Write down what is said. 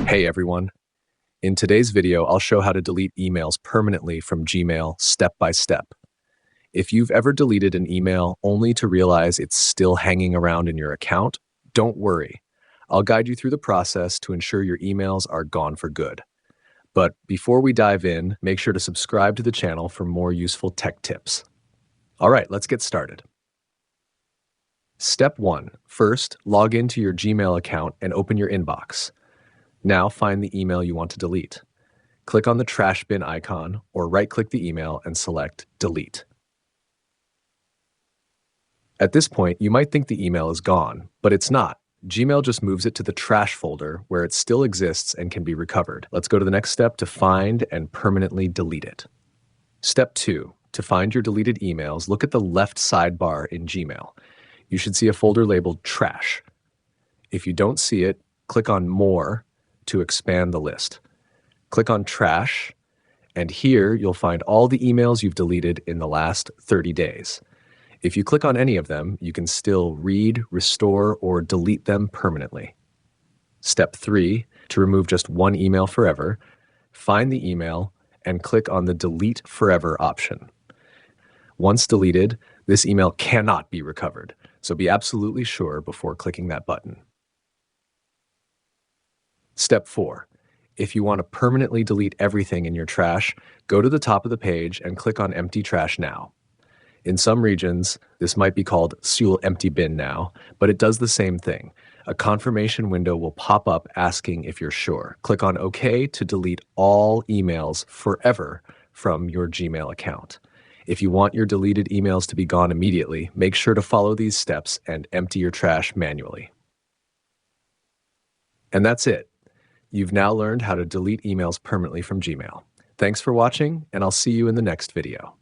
Hey everyone. In today's video, I'll show how to delete emails permanently from Gmail step by step. If you've ever deleted an email only to realize it's still hanging around in your account, don't worry. I'll guide you through the process to ensure your emails are gone for good. But before we dive in, make sure to subscribe to the channel for more useful tech tips. All right, let's get started. Step 1. First, log into your Gmail account and open your inbox. Now find the email you want to delete. Click on the trash bin icon or right-click the email and select Delete. At this point, you might think the email is gone, but it's not. Gmail just moves it to the trash folder where it still exists and can be recovered. Let's go to the next step to find and permanently delete it. Step 2. To find your deleted emails, look at the left sidebar in Gmail. You should see a folder labeled Trash. If you don't see it, click on More to expand the list. Click on Trash, and here you'll find all the emails you've deleted in the last 30 days. If you click on any of them, you can still read, restore, or delete them permanently. Step 3, to remove just one email forever, find the email and click on the Delete Forever option. Once deleted, this email cannot be recovered, so be absolutely sure before clicking that button. Step 4. If you want to permanently delete everything in your trash, go to the top of the page and click on Empty Trash Now. In some regions, this might be called Suhl Empty Bin Now, but it does the same thing. A confirmation window will pop up asking if you're sure. Click on OK to delete all emails forever from your Gmail account. If you want your deleted emails to be gone immediately, make sure to follow these steps and empty your trash manually. And that's it. You've now learned how to delete emails permanently from Gmail. Thanks for watching, and I'll see you in the next video.